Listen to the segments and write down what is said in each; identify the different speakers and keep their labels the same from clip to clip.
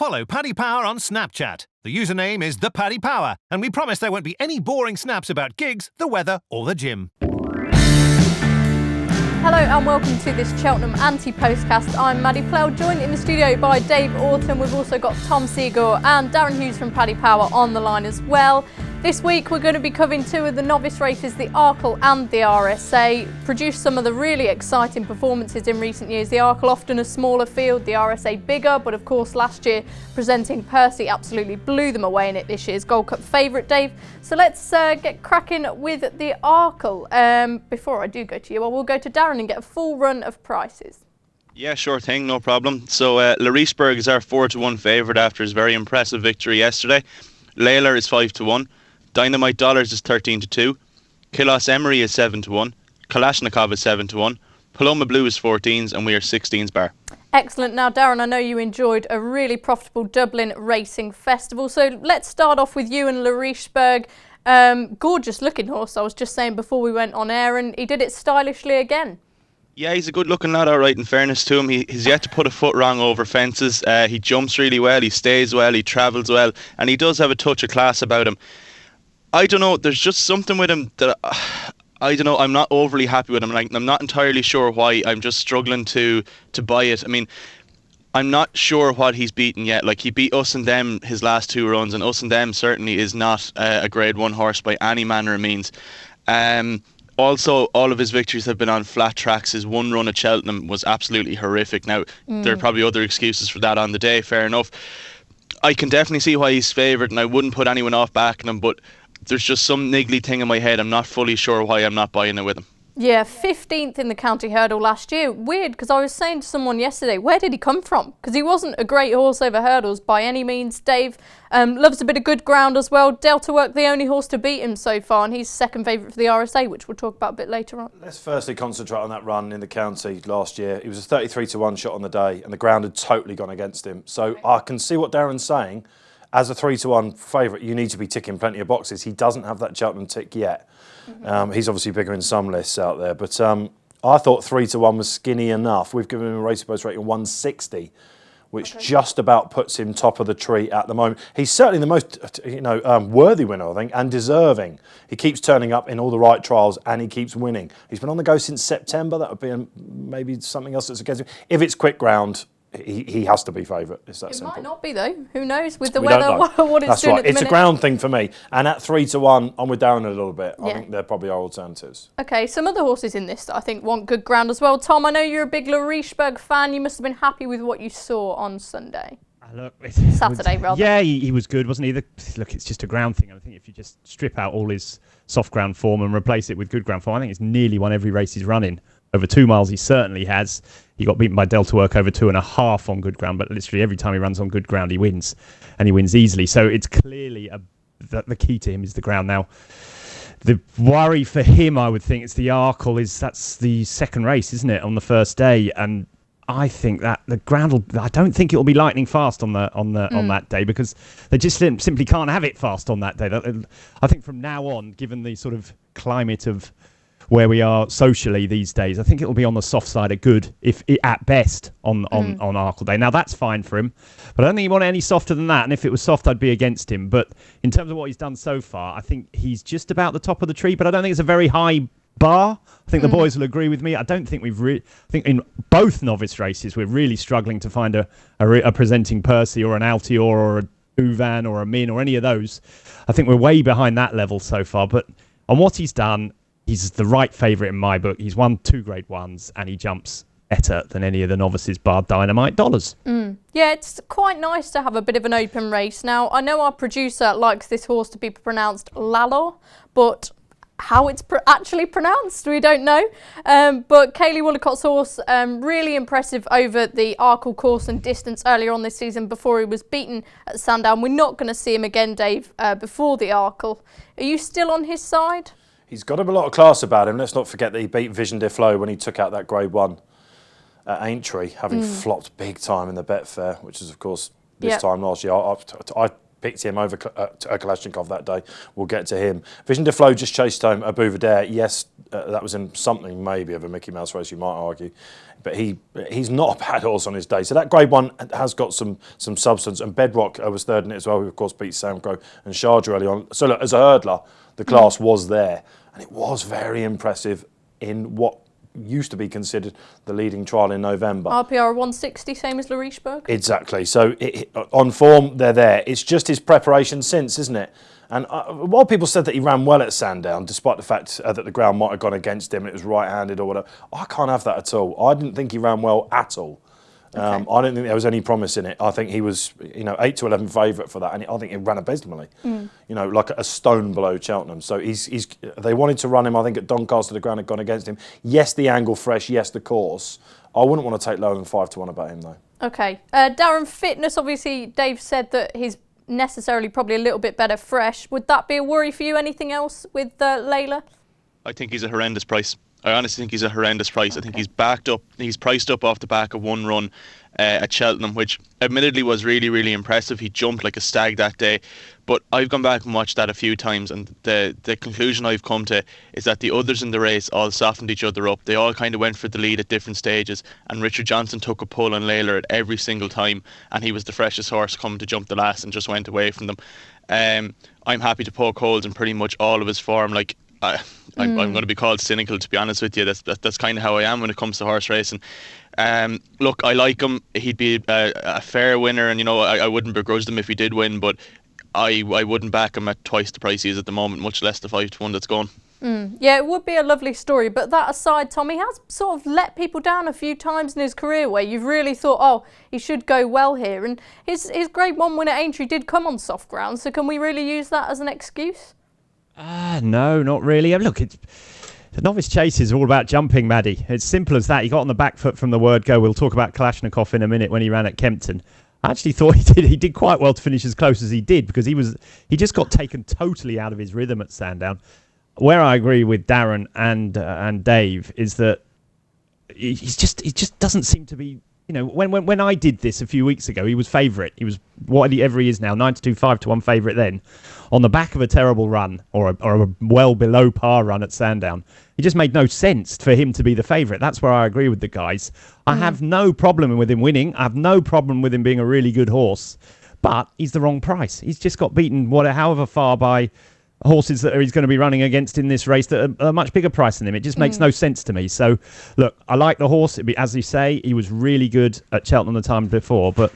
Speaker 1: Follow Paddy Power on Snapchat. The username is the Paddy Power, and we promise there won't be any boring snaps about gigs, the weather, or the gym.
Speaker 2: Hello and welcome to this Cheltenham Ante Postcast. I'm Maddie Plough, joined in the studio by Dave Orton. We've also got Tom Seagull and Darren Hughes from Paddy Power on the line as well. This week we're going to be covering two of the novice races, the Arkle and the RSA. Produced some of the really exciting performances in recent years. The Arkle often a smaller field, the RSA bigger, but of course last year presenting Percy absolutely blew them away in it this year's Gold Cup favourite, Dave. So let's get cracking with the Arkle. Before I do go to you, I will go to Darren and get a full run of prices.
Speaker 3: Yeah, sure thing, no problem. So Lariceburg is our 4-1 favourite after his very impressive victory yesterday. Layla is 5-1. Dynamite Dollars is 13-2. Kilos Emery is 7-1. Kalashnikov is 7-1. Paloma Blue is 14s, and we are 16s bar.
Speaker 2: Excellent. Now, Darren, I know you enjoyed a really profitable Dublin Racing Festival. So let's start off with you and Lariceburg. Gorgeous looking horse, I was just saying before we went on air, and he did it stylishly again.
Speaker 3: Yeah, he's a good looking lad, all right, in fairness to him. He's yet to put a foot wrong over fences. He jumps really well, he stays well, he travels well, and he does have a touch of class about him. I don't know, there's just something with him that, I don't know, I'm not overly happy with him. Like, I'm not entirely sure why. I'm just struggling to buy it. I mean, I'm not sure what he's beaten yet. Like, he beat Us and Them his last two runs, and Us and Them certainly is not a grade one horse by any manner of means. Also, all of his victories have been on flat tracks. His one run at Cheltenham was absolutely horrific. Now, there are probably other excuses for that on the day, fair enough. I can definitely see why he's favoured, and I wouldn't put anyone off backing him, but there's just some niggly thing in my head. I'm not fully sure why I'm not buying it with him.
Speaker 2: Yeah, 15th in the county hurdle last year. Weird, because I was saying to someone yesterday, where did he come from? Because he wasn't a great horse over hurdles by any means. Dave loves a bit of good ground as well. Delta Work, the only horse to beat him so far, and he's second favourite for the RSA, which we'll talk about a bit later on.
Speaker 4: Let's firstly concentrate on that run in the county last year. He was a 33-1 shot on the day, and the ground had totally gone against him. So I can see what Darren's saying. As a 3-1 favourite, you need to be ticking plenty of boxes. He doesn't have that Cheltenham tick yet. He's obviously bigger in some lists out there. But I thought 3-1 was skinny enough. We've given him a race post rating 160, which just about puts him top of the tree at the moment. He's certainly the most worthy winner, I think, and deserving. He keeps turning up in all the right trials, and he keeps winning. He's been on the go since September. That would be maybe something else that's against him. If it's quick ground, he has to be favourite. It's that simple.
Speaker 2: Might not be though. Who knows with the weather what it's
Speaker 4: That's
Speaker 2: doing
Speaker 4: right.
Speaker 2: at the
Speaker 4: It's
Speaker 2: minute.
Speaker 4: a ground thing for me. And at 3-1, I'm with Darren a little bit. I think there probably are alternatives.
Speaker 2: Okay, some other horses in this that I think want good ground as well. Tom, I know you're a big Lariceburg fan. You must have been happy with what you saw on Sunday. Saturday, rather.
Speaker 5: Yeah, he was good, wasn't he? Look, it's just a ground thing. I think if you just strip out all his soft ground form and replace it with good ground form, I think it's nearly won every race he's running. Over 2 miles, he certainly has. He got beaten by Delta Work over 2.5 on good ground, but literally every time he runs on good ground, he wins, and he wins easily. So it's clearly the key to him is the ground. Now, the worry for him, I would think, it's the Arkle. That's the second race, isn't it, on the first day? And I think that the ground I don't think it will be lightning fast on that day, because they just simply can't have it fast on that day. I think from now on, given the sort of climate of where we are socially these days, I think it will be on the soft side of good, if at best on Arkle Day. Now that's fine for him, but I don't think he wanted any softer than that. And if it was soft, I'd be against him. But in terms of what he's done so far, I think he's just about the top of the tree. But I don't think it's a very high bar. I think the boys will agree with me. I don't think I think in both novice races we're really struggling to find a presenting Percy or an Altior or a Duvan or a Min or any of those. I think we're way behind that level so far. But on what he's done, he's the right favourite in my book. He's won 2 grade ones, and he jumps better than any of the novices bar Dynamite Dollars.
Speaker 2: Yeah, it's quite nice to have a bit of an open race. Now, I know our producer likes this horse to be pronounced Lalo, but how it's actually pronounced, we don't know. But Kaylee Wallicott's horse, really impressive over the Arkle course and distance earlier on this season before he was beaten at Sandown. We're not going to see him again, Dave, before the Arkle. Are you still on his side?
Speaker 4: He's got a lot of class about him. Let's not forget that he beat Vision de Flow when he took out that Grade 1 at Aintree, having flopped big time in the Betfair, which is, of course, this time last year. I picked him over Kalashnikov that day. We'll get to him. Vision de Flo just chased home a Bouvardere. Yes, that was in something maybe of a Mickey Mouse race, you might argue. But he's not a bad horse on his day. So that Grade 1 has got some substance. And Bedrock was third in it as well, who of course beat Samcro and Sharjah early on. So look, as a hurdler, the class was there. And it was very impressive in what used to be considered the leading trial in November.
Speaker 2: RPR 160, same as Larichburg?
Speaker 4: Exactly. So on form, they're there. It's just his preparation since, isn't it? And while people said that he ran well at Sandown, despite the fact that the ground might have gone against him and it was right-handed or whatever, I can't have that at all. I didn't think he ran well at all. Okay. I don't think there was any promise in it. I think he was, 8 to 11 favourite for that, and I think he ran abysmally. Like a stone below Cheltenham. So they wanted to run him. I think at Doncaster the ground had gone against him. Yes, the angle fresh. Yes, the course. I wouldn't want to take lower than 5 to 1 about him though. Okay,
Speaker 2: Darren, fitness. Obviously, Dave said that he's necessarily probably a little bit better fresh. Would that be a worry for you? Anything else with Layla?
Speaker 3: I think he's a horrendous price. I honestly think he's a horrendous price. I think he's priced up off the back of one run at Cheltenham, which admittedly was really, really impressive. He jumped like a stag that day. But I've gone back and watched that a few times, and the conclusion I've come to is that the others in the race all softened each other up. They all kind of went for the lead at different stages, and Richard Johnson took a pull on Layla at every single time, and he was the freshest horse coming to jump the last and just went away from them. I'm happy to poke holes in pretty much all of his form. I'm going to be called cynical, to be honest with you. That's kind of how I am when it comes to horse racing. Look, I like him. He'd be a fair winner, and I wouldn't begrudge them if he did win, but I wouldn't back him at twice the price he is at the moment, much less the 5 to 1 that's gone.
Speaker 2: Yeah, it would be a lovely story, but that aside, Tom, he has sort of let people down a few times in his career where you've really thought, oh, he should go well here, and his Grade 1 win at Aintree did come on soft ground, so can we really use that as an excuse?
Speaker 5: No, not really. Look, the Novice Chase is all about jumping, Maddie. It's simple as that. He got on the back foot from the word go. We'll talk about Kalashnikov in a minute when he ran at Kempton. I actually thought he did quite well to finish as close as he did, because he just got taken totally out of his rhythm at Sandown. Where I agree with Darren and Dave is that he just doesn't seem to be. When I did this a few weeks ago, he was favourite. He was whatever he is now, 9 to 2, 5 to 1 favourite then, on the back of a terrible run or a well below par run at Sandown. It just made no sense for him to be the favourite. That's where I agree with the guys. I have no problem with him winning. I have no problem with him being a really good horse, but he's the wrong price. He's just got beaten however far by horses that he's going to be running against in this race that are a much bigger price than him. It just makes no sense to me. So, look, I like the horse. As you say, he was really good at Cheltenham the time before, but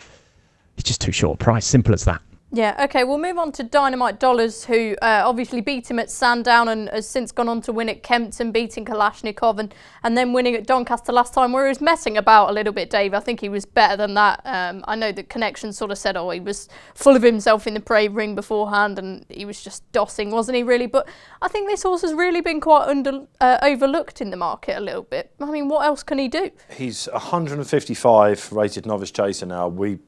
Speaker 5: he's just too short a price. Simple as that.
Speaker 2: Yeah, okay, we'll move on to Dynamite Dollars, who obviously beat him at Sandown and has since gone on to win at Kempton, beating Kalashnikov and then winning at Doncaster last time, where he was messing about a little bit, Dave. I think he was better than that. I know the connection sort of said, he was full of himself in the parade ring beforehand and he was just dossing, wasn't he, really? But I think this horse has really been quite overlooked in the market a little bit. I mean, what else can he do?
Speaker 4: He's 155 rated Novice Chaser now.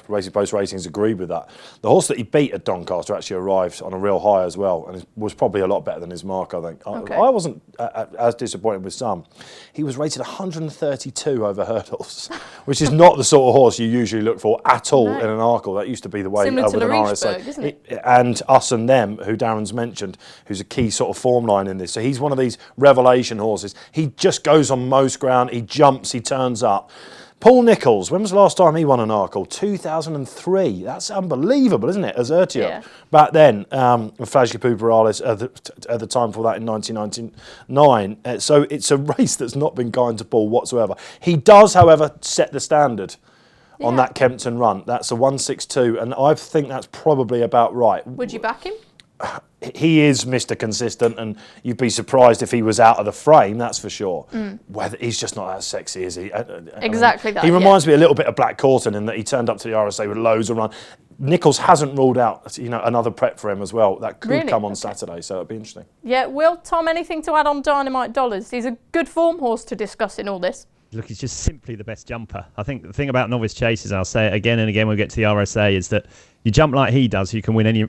Speaker 4: Racing Post Ratings agreed with that. The horse that he beat at Doncaster actually arrived on a real high as well, and was probably a lot better than his mark, I think. Okay. I wasn't as disappointed with some. He was rated 132 over hurdles, which is not the sort of horse you usually look for at all in an Arkle. That used to be the way
Speaker 2: similar to
Speaker 4: with an RSA,
Speaker 2: isn't it?
Speaker 4: And Us and Them, who Darren's mentioned, who's a key sort of form line in this. So he's one of these revelation horses. He just goes on most ground. He jumps. He turns up. Paul Nicholls, when was the last time he won an Arkle? 2003. That's unbelievable, isn't it? As Ertiot. Yeah. Back then, Fajli Puparales at the time for that in 1999. So it's a race that's not been kind to Paul whatsoever. He does, however, set the standard on that Kempton run. That's a 162, and I think that's probably about right.
Speaker 2: Would you back him?
Speaker 4: He is Mr. Consistent, and you'd be surprised if he was out of the frame, that's for sure. Whether he's just not that sexy, is he?
Speaker 2: Exactly that.
Speaker 4: He reminds me a little bit of Black Corton in that he turned up to the RSA with loads of run. Nicholls hasn't ruled out, another prep for him as well. That could come on Saturday, so it'd be interesting. Yeah,
Speaker 2: Will, Tom, anything to add on Dynamite Dollars? He's a good form horse to discuss in all this.
Speaker 5: Look, he's just simply the best jumper. I think the thing about Novice Chase, I'll say it again and again when we get to the RSA, is that you jump like he does, you can win you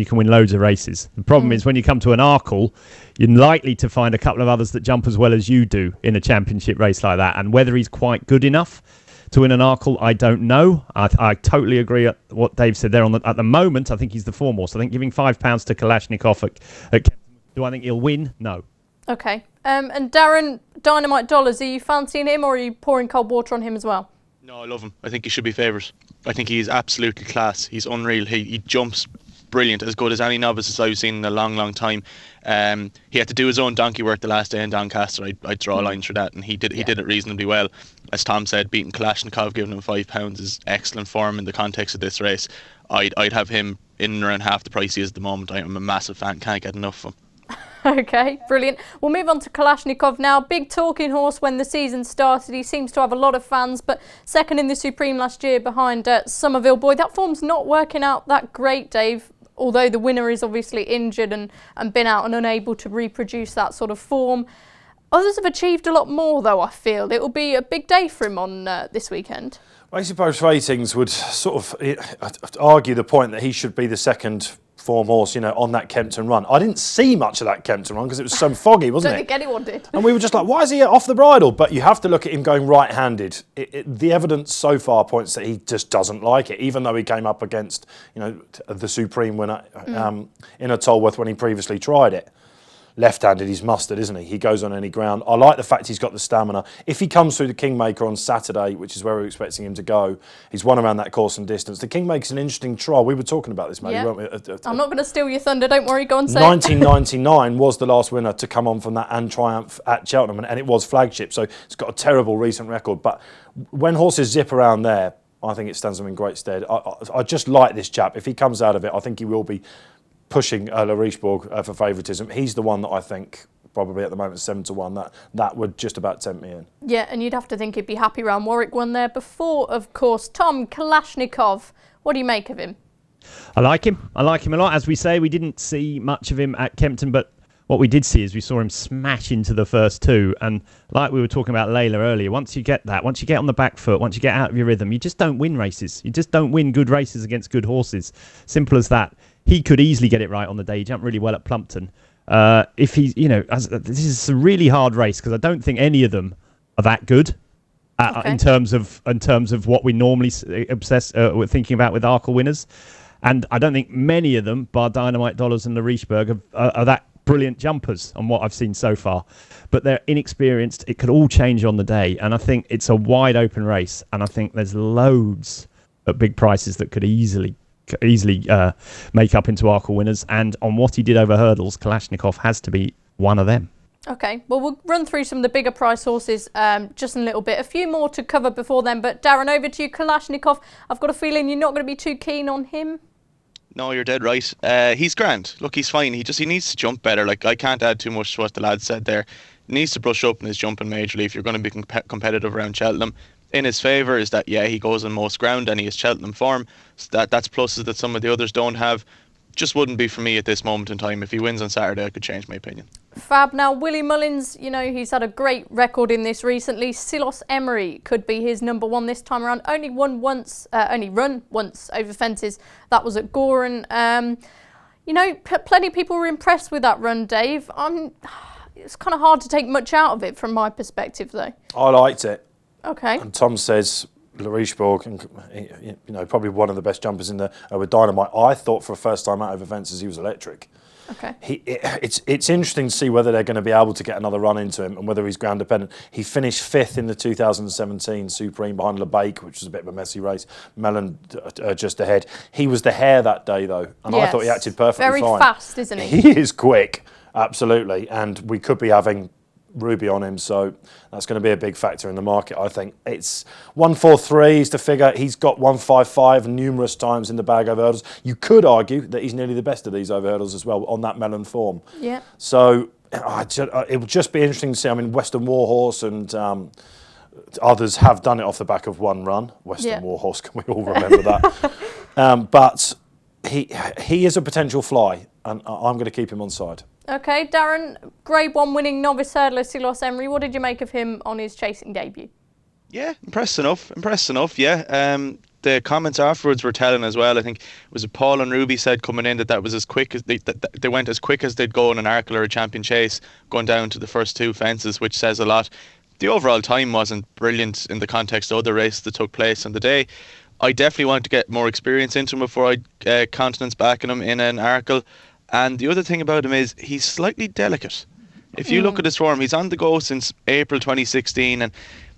Speaker 5: can win loads of races. The problem is when you come to an Arkle, you're likely to find a couple of others that jump as well as you do in a championship race like that. And whether he's quite good enough to win an Arkle? I don't know. I totally agree at what Dave said there. At the moment, I think he's the form horse. I think giving £5 to Kalashnikov at Cheltenham, do I think he'll win? No.
Speaker 2: Okay. And Darren, Dynamite Dollars, are you fancying him or are you pouring cold water on him as well?
Speaker 3: No, I love him. I think he should be favourite. I think he's absolutely class. He's unreal. He jumps brilliant, as good as any novice I've seen in a long, long time. He had to do his own donkey work the last day in Doncaster. I'd draw lines for that, and he did it reasonably well. As Tom said, beating Kalashnikov, giving him £5 is excellent form in the context of this race. I'd have him in and around half the price he is at the moment. I'm a massive fan, can't get enough of him.
Speaker 2: Okay, brilliant. We'll move on to Kalashnikov now. Big talking horse when the season started. He seems to have a lot of fans, but second in the Supreme last year behind Somerville Boy. That form's not working out that great, Dave, although the winner is obviously injured and been out and unable to reproduce that sort of form. Others have achieved a lot more, though, I feel. It will be a big day for him on this weekend.
Speaker 4: Basic Post Ratings would sort of argue the point that he should be the second form horse, on that Kempton run. I didn't see much of that Kempton run because it was so foggy, wasn't it?
Speaker 2: Don't think anyone did.
Speaker 4: And we were just like, why is he off the bridle? But you have to look at him going right-handed. The evidence so far points that he just doesn't like it, even though he came up against, the Supreme winner in a Tolworth when he previously tried it. Left-handed, he's mustard, isn't he? He goes on any ground. I like the fact he's got the stamina. If he comes through the Kingmaker on Saturday, which is where we're expecting him to go, he's won around that course and distance. The Kingmaker's an interesting trial. We were talking about this, maybe, weren't we?
Speaker 2: I'm not going to steal your thunder. Don't worry. Go and say
Speaker 4: 1999 was the last winner to come on from that and triumph at Cheltenham, and it was flagship, so it's got a terrible recent record. But when horses zip around there, I think it stands them in great stead. I just like this chap. If he comes out of it, I think he will be pushing Le Richebourg for favouritism. He's the one that I think probably at the moment 7-1. That would just about tempt me in.
Speaker 2: Yeah, and you'd have to think he'd be happy round Warwick won there before, of course. Tom, Kalashnikov, what do you make of him?
Speaker 5: I like him a lot. As we say, we didn't see much of him at Kempton, but what we did see is we saw him smash into the first two. And like we were talking about Layla earlier, once you get on the back foot, once you get out of your rhythm, you just don't win races. You just don't win good races against good horses. Simple as that. He could easily get it right on the day. He jumped really well at Plumpton. If he's, this is a really hard race because I don't think any of them are that good in terms of what we normally we're thinking about with Arkle winners, and I don't think many of them, bar Dynamite Dollars and Le Richebourg, are that brilliant jumpers on what I've seen so far. But they're inexperienced. It could all change on the day, and I think it's a wide open race, and I think there's loads at big prices that could easily make up into Arkle winners, and on what he did over hurdles, Kalashnikov has to be one of them.
Speaker 2: Okay, well, we'll run through some of the bigger price horses just in a little bit. A few more to cover before then, but Darren, over to you. Kalashnikov, I've got a feeling you're not going to be too keen on him.
Speaker 3: No, you're dead right. He's grand. Look, he's fine. He needs to jump better. Like, I can't add too much to what the lad said there. He needs to brush up in his jumping majorly if you're going to be competitive around Cheltenham. In his favour is that, he goes on most ground and he has Cheltenham form. So that's pluses that some of the others don't have. Just wouldn't be for me at this moment in time. If he wins on Saturday, I could change my opinion.
Speaker 2: Fab. Now, Willie Mullins, he's had a great record in this recently. Silos Emery could be his number one this time around. Only run once over fences. That was at Goran. Plenty of people were impressed with that run, Dave. It's kind of hard to take much out of it from my perspective, though.
Speaker 4: I liked it.
Speaker 2: Okay.
Speaker 4: And Tom says Le Richebourg, probably one of the best jumpers in with Dynamite. I thought for a first time out over fences he was electric.
Speaker 2: Okay.
Speaker 4: It's interesting to see whether they're going to be able to get another run into him and whether he's ground dependent. He finished 5th in the 2017 Supreme behind LeBake, which was a bit of a messy race. Mellon just ahead. He was the hare that day though, and I thought he acted perfectly fine.
Speaker 2: Very fast, isn't he?
Speaker 4: He is quick, absolutely, and we could be having Ruby on him, so that's going to be a big factor in the market. I think it's 143 is the figure. He's got 155 numerous times in the bag over hurdles. You could argue that he's nearly the best of these over hurdles as well on that Mellon form. Yeah. So it would just be interesting to see. I mean, Western Warhorse and others have done it off the back of one run. Western Warhorse, can we all remember that? But he is a potential fly, and I'm going to keep him on side.
Speaker 2: Okay, Darren, Grade 1 winning novice hurdler Silos Emery. What did you make of him on his chasing debut?
Speaker 3: Yeah, impressed enough, yeah. The comments afterwards were telling as well. I think it was Paul and Ruby said coming in that was as quick as they went as quick as they'd go in an Arkle or a Champion Chase, going down to the first two fences, which says a lot. the overall time wasn't brilliant in the context of other races that took place on the day. I definitely want to get more experience into him before I countenance backing him in an Arkle. And the other thing about him is he's slightly delicate. If you look at his form, he's on the go since April 2016, and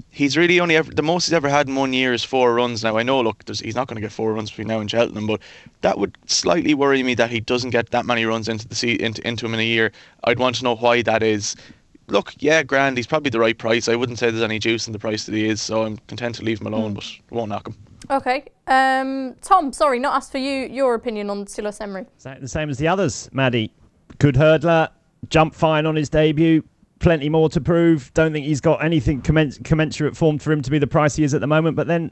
Speaker 3: he's really only the most he's ever had in 1 year is 4 runs. Now I know, look, he's not going to get 4 runs between now and Cheltenham, but that would slightly worry me that he doesn't get that many runs into him in a year. I'd want to know why that is. Look, yeah, grand, he's probably the right price. I wouldn't say there's any juice in the price that he is, so I'm content to leave him alone, but I won't knock him.
Speaker 2: Okay. Tom, sorry, not asked for your opinion on Silas Emery.
Speaker 5: The same as the others, Maddie. Good hurdler, jumped fine on his debut, plenty more to prove. Don't think he's got anything commensurate form for him to be the price he is at the moment, but then,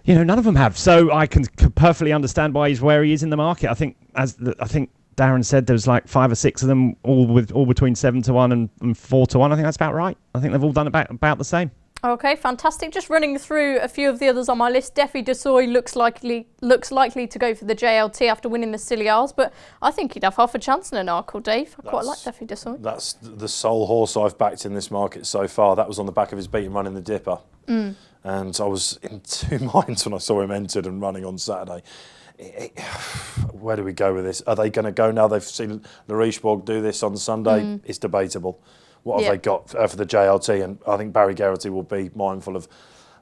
Speaker 5: none of them have. So I can perfectly understand why he's where he is in the market. I think, I think Darren said, there was like 5 or 6 of them, all between 7 to 1 and 4 to 1. I think that's about right. I think they've all done about the same.
Speaker 2: Okay, fantastic. Just running through a few of the others on my list. Defi Desoy looks likely to go for the JLT after winning the Silly Isles, but I think he'd have half a chance in an Arkle, Dave. I quite like Defi Desoy.
Speaker 4: That's the sole horse I've backed in this market so far. That was on the back of his beaten run in the Dipper. And I was in 2 minds when I saw him entered and running on Saturday. Where do we go with this? Are they going to go now? They've seen Larichborg do this on Sunday. It's debatable. What have they got for the JLT? And I think Barry Geraghty will be mindful of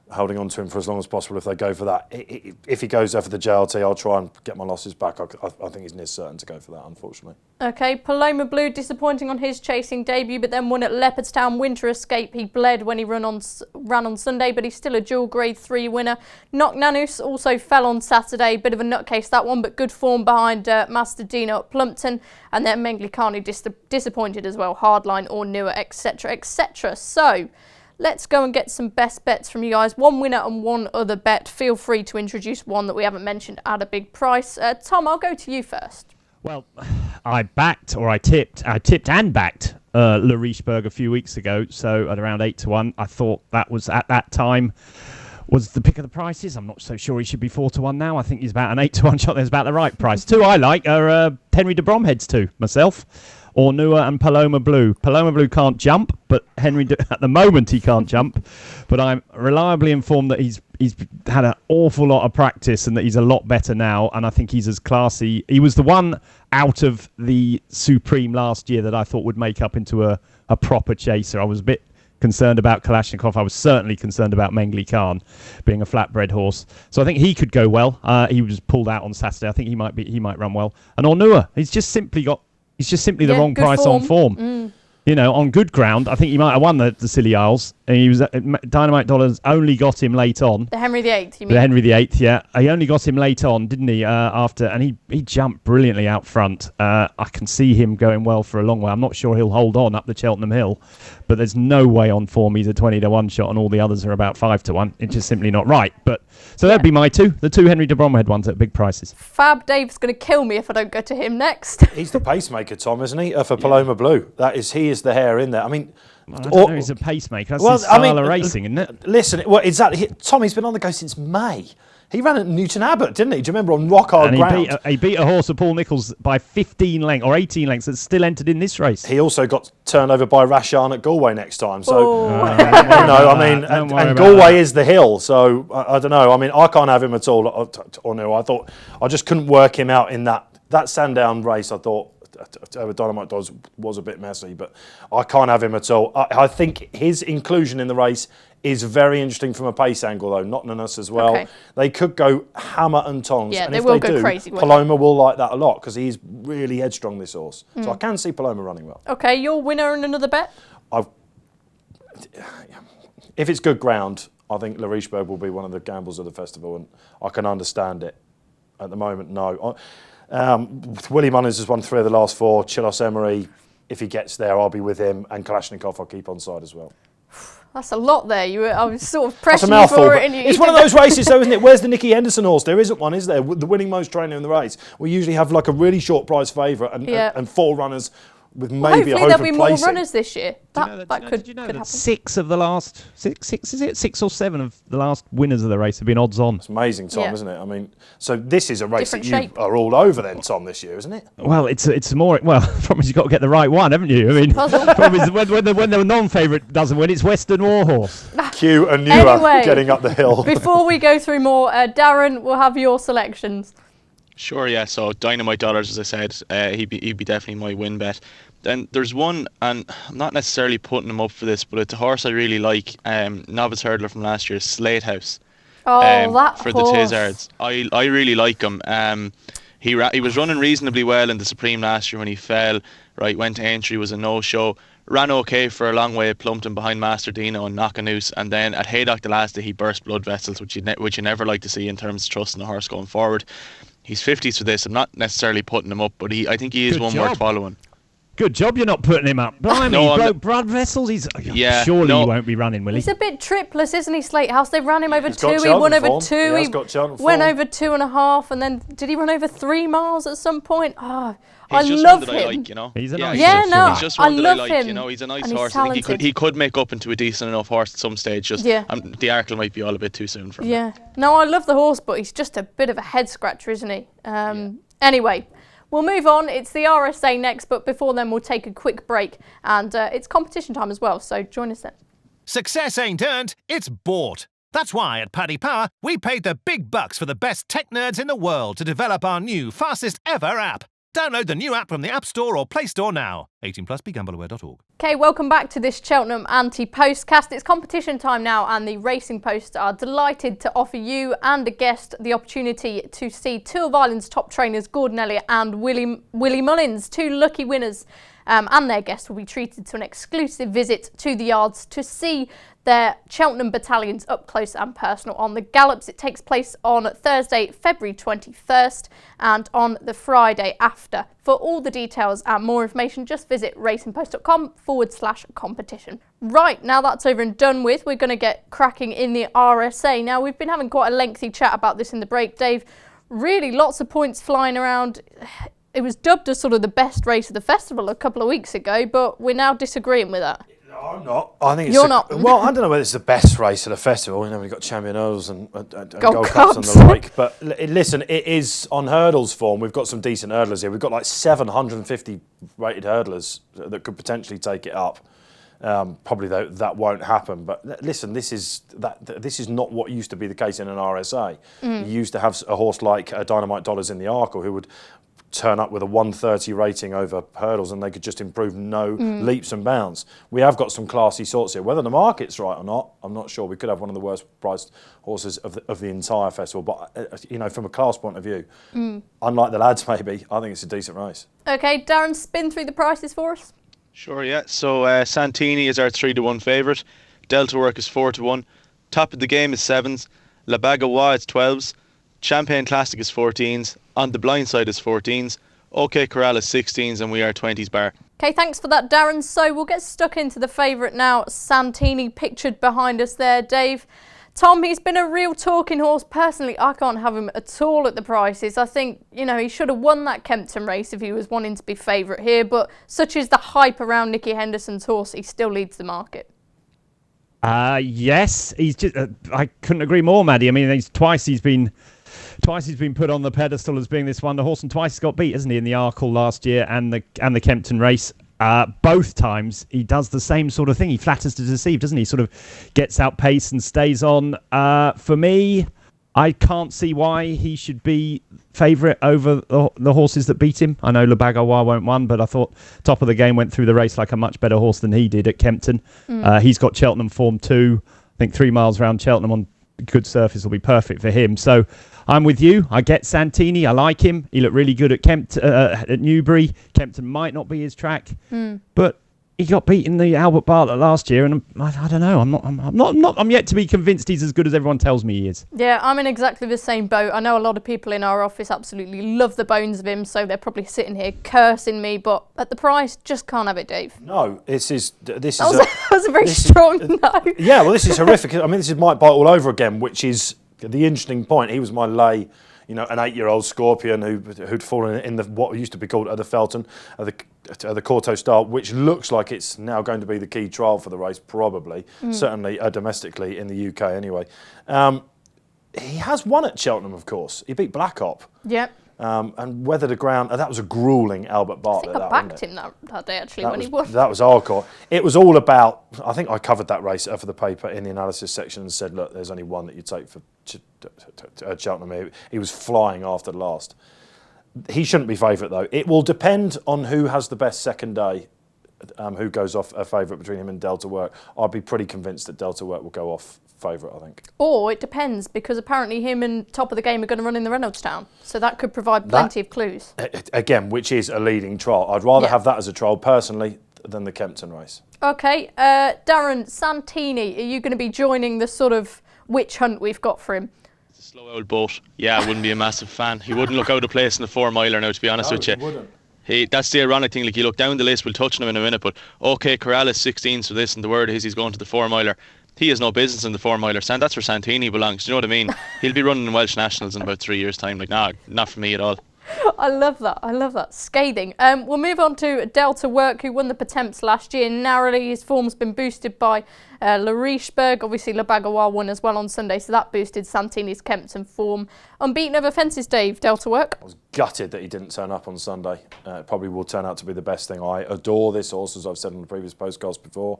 Speaker 4: holding on to him for as long as possible if they go for that. If he goes there for the JLT, I'll try and get my losses back. I think he's near certain to go for that, unfortunately.
Speaker 2: Okay, Paloma Blue, disappointing on his chasing debut, but then won at Leopardstown. Winter Escape, he bled when he ran on Sunday, but he's still a dual Grade 3 winner. Knock Nanus also fell on Saturday, bit of a nutcase that one, but good form behind Master Dino at Plumpton. And then Mengli Carney disappointed as well, Hardline or Newer, etc, etc. So let's go and get some best bets from you guys. 1 winner and 1 other bet. Feel free to introduce one that we haven't mentioned at a big price. Tom, I'll go to you first.
Speaker 5: Well, I tipped and backed Larichborg a few weeks ago, so at around 8 to 1. I thought that was, at that time, was the pick of the prices. I'm not so sure he should be 4 to 1 now. I think he's about an 8 to 1 shot. There's about the right price. 2 I like are Henry de Bromhead's 2, myself. Or Newer and Paloma Blue. Paloma Blue can't jump, but at the moment he can't jump. But I'm reliably informed that he's had an awful lot of practice and that he's a lot better now. And I think he's as classy. He was the one out of the Supreme last year that I thought would make up into a proper chaser. I was a bit concerned about Kalashnikov. I was certainly concerned about Mengli Khan being a flatbred horse. So I think he could go well. He was pulled out on Saturday. I think he might run well. And Ornua, he's just simply the wrong price on form. On good ground, I think he might have won the Silly Isles. And he was Dynamite Dollars only got him late on.
Speaker 2: The Henry VIII, you mean?
Speaker 5: The Henry VIII, yeah. He only got him late on, didn't he? And he jumped brilliantly out front. I can see him going well for a long way. I'm not sure he'll hold on up the Cheltenham Hill, but there's no way on form he's a 20 to 1 shot, and all the others are about 5 to 1. It's just simply not right. But so that'd be my 2, the 2 Henry de Bromhead ones at big prices.
Speaker 2: Fab Dave's going to kill me if I don't go to him next.
Speaker 4: He's the pacemaker, Tom, isn't he? For Paloma Blue, he is the hair in there. I mean,
Speaker 5: I don't know, he's a pacemaker. That's his style of racing, isn't it?
Speaker 4: Listen, well, exactly. Tommy's been on the go since May. He ran at Newton Abbott, didn't he? Do you remember, on rock hard ground?
Speaker 5: He beat a horse of Paul Nicholls by 15 lengths or 18 lengths that's still entered in this race.
Speaker 4: He also got turned over by Rashan at Galway next time. So, and Galway is the hill. So, I don't know. I mean, I can't have him at all. Or no, I thought I just couldn't work him out in that Sandown race. I thought over Dynamite Dollars was a bit messy, but I can't have him at all. I think his inclusion in the race is very interesting from a pace angle, though. Nottingham as well. Okay. They could go hammer and tongs.
Speaker 2: Yeah,
Speaker 4: and
Speaker 2: they
Speaker 4: if
Speaker 2: will
Speaker 4: they
Speaker 2: go
Speaker 4: do,
Speaker 2: crazy.
Speaker 4: Paloma will like that a lot because he's really headstrong, this horse. So I can see Paloma running well.
Speaker 2: Okay, your winner and another bet?
Speaker 4: If it's good ground, I think Larichborg will be one of the gambles of the festival, and I can understand it. At the moment, no. Willie Munnings has won 3 of the last 4. Chilos Emery, if he gets there, I'll be with him. And Kalashnikov, I'll keep on side as well.
Speaker 2: That's a lot there. I was sort of pressing you for it.
Speaker 4: It's one of those races, though, isn't it? Where's the Nicky Henderson horse? There isn't one, is there? The winning most trainer in the race. We usually have like a really short price favourite and 4 runners with
Speaker 2: Well,
Speaker 4: maybe a
Speaker 2: hopefully
Speaker 4: hope
Speaker 2: there'll
Speaker 4: of
Speaker 2: be more
Speaker 4: placing.
Speaker 2: runners this year. That could
Speaker 5: did you know
Speaker 2: happen.
Speaker 5: that 6 of the last six or 7 of the last winners of the race have been odds on?
Speaker 4: It's amazing, Tom,
Speaker 2: Yeah.
Speaker 4: isn't it? I mean, so this is a race
Speaker 2: Different
Speaker 4: that you
Speaker 2: shape.
Speaker 4: are all over then, Tom, this year, isn't it?
Speaker 5: Well, it's more. Well, problem is you've got to get the right one, haven't you? I mean,
Speaker 2: Puzzle.
Speaker 5: problem is when the non-favourite doesn't win, it's Western Warhorse.
Speaker 4: Cue and
Speaker 2: Anyway,
Speaker 4: getting up the hill.
Speaker 2: Before we go through more, Darren will have your selections.
Speaker 3: Sure, yeah. So Dynamite Dollars, as I said, he'd be definitely my win bet. Then there's one, and I'm not necessarily putting him up for this, but it's a horse I really like. Novice hurdler from last year, Slate House.
Speaker 2: Oh, that
Speaker 3: for
Speaker 2: horse.
Speaker 3: the Tizzards. I really like him. He was running reasonably well in the Supreme last year when he fell. Right, went to entry, was a no-show. Ran okay for a long way, plumped him behind Master Dino and Knockanoose, and then at Haydock the last day he burst blood vessels, which you never like to see in terms of trusting the horse going forward. He's 50s for this. I'm not necessarily putting him up, but I think he is
Speaker 5: Good
Speaker 3: one
Speaker 5: job.
Speaker 3: worth following.
Speaker 5: Good job you're not putting him up. Blimey,
Speaker 3: No,
Speaker 5: he broke blood vessels.
Speaker 3: Yeah,
Speaker 5: surely
Speaker 3: no.
Speaker 5: he won't be running, will he?
Speaker 2: He's a bit tripless, isn't he, Slate House? They ran him over
Speaker 4: He's got
Speaker 2: 2, he won
Speaker 4: Cheltenham
Speaker 2: over
Speaker 4: form.
Speaker 2: 2,
Speaker 4: He has got Cheltenham
Speaker 2: went
Speaker 4: form.
Speaker 2: over 2.5, and then did he run over 3 miles at some point? Oh,
Speaker 3: He's
Speaker 2: I
Speaker 3: just
Speaker 2: love
Speaker 3: one that
Speaker 2: him.
Speaker 3: I like, you know.
Speaker 5: He's a nice
Speaker 2: Yeah,
Speaker 5: horse,
Speaker 2: no,
Speaker 5: isn't
Speaker 3: He's just
Speaker 2: I
Speaker 3: one that
Speaker 2: love
Speaker 3: I like,
Speaker 2: him.
Speaker 3: you know. He's a nice
Speaker 2: and he's
Speaker 3: horse. I think
Speaker 2: talented.
Speaker 3: he could make up into a decent enough horse at some stage. Just
Speaker 2: Yeah.
Speaker 3: the Arkle might be all a bit too soon for him.
Speaker 2: Yeah. No, I love the horse, but he's just a bit of a head scratcher, isn't he? Anyway, we'll move on. It's the RSA next, but before then we'll take a quick break. And it's competition time as well, so join us then.
Speaker 1: Success ain't earned, it's bought. That's why at Paddy Power, we paid the big bucks for the best tech nerds in the world to develop our new, fastest ever app. Download the new app from the App Store or Play Store now. 18 plus, begambleaware.org.
Speaker 2: Okay, welcome back to this Cheltenham Ante Postcast. It's competition time now, and the Racing Post are delighted to offer you and a guest the opportunity to see 2 of Ireland's top trainers, Gordon Elliott and Willie Mullins, 2 lucky winners. And their guests will be treated to an exclusive visit to the yards to see their Cheltenham battalions up close and personal on the gallops. It takes place on Thursday, February 21st and on the Friday after. For all the details and more information, just visit racingpost.com/competition. Right, now that's over and done with, we're going to get cracking in the RSA. Now, we've been having quite a lengthy chat about this in the break, Dave. Really lots of points flying around. It was dubbed as sort of the best race of the festival a couple of weeks ago, but we're now disagreeing with that.
Speaker 4: No, I'm not. I think
Speaker 2: You're not.
Speaker 4: Well, I don't know whether it's the best race of the festival. You know, we've got Champion Hurdles and
Speaker 2: Gold
Speaker 4: Gold Cups and
Speaker 2: Cups.
Speaker 4: the like. But listen, it is on hurdles form. We've got some decent hurdlers here. We've got like 750 rated hurdlers that could potentially take it up. Probably that won't happen. But listen, this is not what used to be the case in an RSA. You used to have a horse like Dynamite Dollars in the Arkle who would turn up with a 130 rating over hurdles and they could just improve leaps and bounds. We have got some classy sorts here. Whether the market's right or not, I'm not sure. We could have one of the worst priced horses of the entire festival. But, from a class point of view, unlike the lads maybe, I think it's a decent race.
Speaker 2: Okay, Darren, spin through the prices for us.
Speaker 3: Sure, yeah. So Santini is our 3-1 favourite. Delta Work is 4-1. Top of the game is 7s. La Bagawa is 12s. Champagne Classic is 14s. On the blind side is 14s. OK Corral is 16s, and we are 20s bar.
Speaker 2: Okay, thanks for that, Darren. So we'll get stuck into the favourite now. Santini pictured behind us there, Dave. Tom, he's been a real talking horse. Personally, I can't have him at all at the prices. I think, he should have won that Kempton race if he was wanting to be favourite here, but such is the hype around Nicky Henderson's horse, he still leads the market.
Speaker 5: Yes, he's just. I couldn't agree more, Maddie. I mean, twice he's been put on the pedestal as being this wonder horse, and twice he got beat, hasn't he, in the Arkle last year and the Kempton race. Both times he does the same sort of thing. He flatters to deceive, doesn't he? Sort of gets out pace and stays on. For me, I can't see why he should be favourite over the horses that beat him. I know Le Bagawa won't won, but I thought Top of the Game went through the race like a much better horse than he did at Kempton. He's got Cheltenham form too. I think 3 miles around Cheltenham on good surface will be perfect for him. So I'm with you. I get Santini. I like him. He looked really good at at Newbury. Kempton might not be his track, but he got beat in the Albert Bartlett last year, and I don't know. I'm yet to be convinced he's as good as everyone tells me he is.
Speaker 2: Yeah, I'm in exactly the same boat. I know a lot of people in our office absolutely love the bones of him, so they're probably sitting here cursing me. But at the price, just can't have it, Dave.
Speaker 4: No, this is
Speaker 2: That was a very strong no.
Speaker 4: Yeah, well, this is horrific. I mean, this is Mike Bite all over again, which is the interesting point. He was my lay an 8-year-old Scorpion who'd fallen in what used to be called the Felton, the Corto Star, which looks like it's now going to be the key trial for the race, probably, certainly domestically in the UK anyway. He has won at Cheltenham, of course. He beat Blackhop.
Speaker 2: Yep.
Speaker 4: And weathered the ground. That was a grueling Albert Bartlett.
Speaker 2: I think I backed him that day, actually, when he won.
Speaker 4: That was Arkle. It was all about, I think I covered that race for the paper in the analysis section and said, look, there's only one that you take for Cheltenham. He was flying after the last. He shouldn't be favourite, though. It will depend on who has the best second day, who goes off a favourite between him and Delta Work. I'd be pretty convinced that Delta Work will go off favourite, I think.
Speaker 2: Or it depends, because apparently him and Top of the Game are going to run in the Reynoldstown, so that could provide plenty of clues.
Speaker 4: Again, which is a leading trial. I'd rather have that as a trial personally than the Kempton race.
Speaker 2: Okay, Darren, Santini, are you going to be joining the sort of witch hunt we've got for him?
Speaker 3: It's a slow old boat. Yeah, I wouldn't be a massive fan. He wouldn't look out of place in the 4-miler now, to be honest with you.
Speaker 4: He wouldn't.
Speaker 3: That's the ironic thing. Like, you look down the list, we'll touch on him in a minute, but OK, Corrales 16s for this, and the word is he's going to the 4-miler. He has no business in the 4-miler. That's where Santini belongs. Do you know what I mean? He'll be running in Welsh Nationals in about 3 years' time. Like, nah, not for me at all.
Speaker 2: I love that. Scathing. We'll move on to Delta Work, who won the Pertemps last year narrowly. His form's been boosted by Larichburg. Obviously, Le Bagawar won as well on Sunday, so that boosted Santini's Kempton form. Unbeaten over fences, Dave, Delta Work.
Speaker 4: I was gutted that he didn't turn up on Sunday. It probably will turn out to be the best thing. I adore this horse, as I've said on the previous postcast before.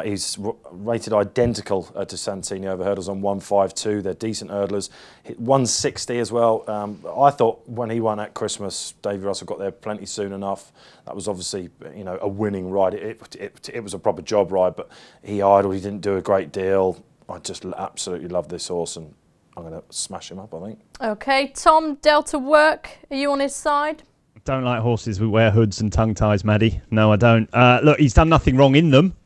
Speaker 4: He's rated identical to Santini over hurdles on 152. They're decent hurdlers. 160 as well. I thought when he won at Christmas, Davy Russell got there plenty soon enough. That was obviously, a winning ride. It was a proper job ride, but he idled. He didn't do a great deal. I just absolutely love this horse, and I'm going to smash him up, I think.
Speaker 2: Okay, Tom, Delta Work, are you on his side?
Speaker 5: Don't like horses who wear hoods and tongue ties, Maddie. No, I don't. Look, he's done nothing wrong in them.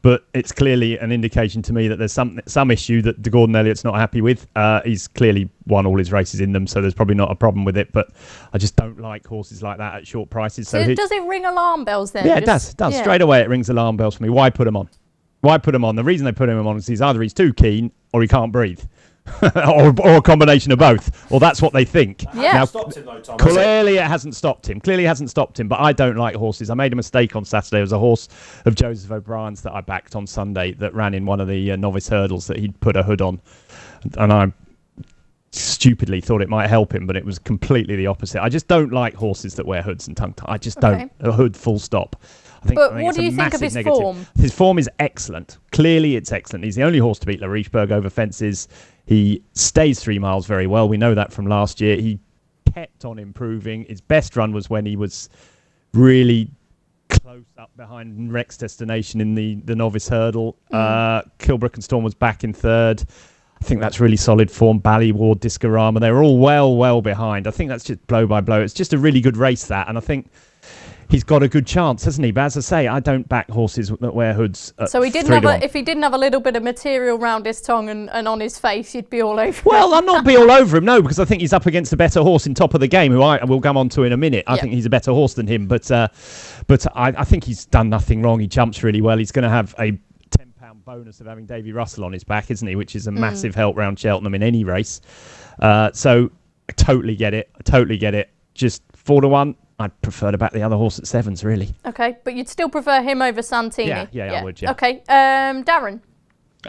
Speaker 5: But it's clearly an indication to me that there's some issue that De Gordon Elliott's not happy with. He's clearly won all his races in them, so there's probably not a problem with it. But I just don't like horses like that at short prices.
Speaker 2: So does it ring alarm bells then?
Speaker 5: Yeah, it does. Yeah. Straight away it rings alarm bells for me. Why put him on? The reason they put him on is either he's too keen or he can't breathe. or a combination of both, or that's what they think.
Speaker 2: Yeah.
Speaker 5: Now,
Speaker 4: stopped him though, Tom,
Speaker 5: clearly it hasn't stopped him. But I don't like horses. I made a mistake on Saturday. It was a horse of Joseph O'Brien's that I backed on Sunday that ran in one of the novice hurdles that he'd put a hood on, and I stupidly thought it might help him, but it was completely the opposite. I just don't like horses that wear hoods and tongue ties. I just don't. A hood, full stop. I think
Speaker 2: what do you think of his form?
Speaker 5: His form is excellent. Clearly it's excellent. He's the only horse to beat Larichburg over fences. He stays 3 miles very well. We know that from last year. He kept on improving. His best run was when he was really close up behind Rex Destination in the novice hurdle. Kilbrook and Storm was back in third. I think that's really solid form. Ballyward, Discorama, they're all well behind. I think that's just blow by blow. It's just a really good race, that. And I think he's got a good chance, hasn't he? But as I say, I don't back horses that wear hoods.
Speaker 2: So he didn't if he didn't have a little bit of material round his tongue and on his face, you'd be all over him.
Speaker 5: Well, I'll not be all over him, no, because I think he's up against a better horse in Top of the Game, who I will come on to in a minute. I think he's a better horse than him, but I think he's done nothing wrong. He jumps really well. He's going to have a £10 bonus of having Davy Russell on his back, isn't he? Which is a massive help round Cheltenham in any race. So I totally get it. Just 4-1. I'd prefer to back the other horse at 7s, really.
Speaker 2: Okay, but you'd still prefer him over Santini?
Speaker 5: Yeah, I would, yeah.
Speaker 2: Okay, Darren?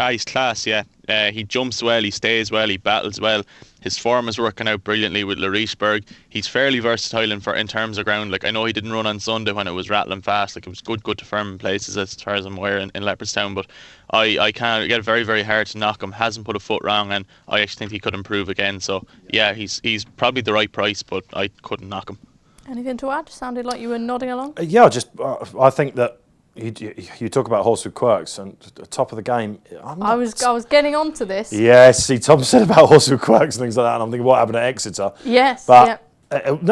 Speaker 3: He's class, yeah. He jumps well, he stays well, he battles well. His form is working out brilliantly with Larichburg. He's fairly versatile in terms of ground. Like, I know he didn't run on Sunday when it was rattling fast. Like, it was good to firm places as far as I'm aware in Leopardstown. But I can't get very, very hard to knock him. Hasn't put a foot wrong, and I actually think he could improve again. So, yeah, he's probably the right price, but I couldn't knock him.
Speaker 2: Anything to add? Sounded like you were nodding along.
Speaker 4: I think that you talk about horse with quirks and Top of the Game.
Speaker 2: I was getting onto this.
Speaker 4: Yes, see, Tom said about horse with quirks and things like that, and I'm thinking what happened at Exeter.
Speaker 2: Yes,
Speaker 4: but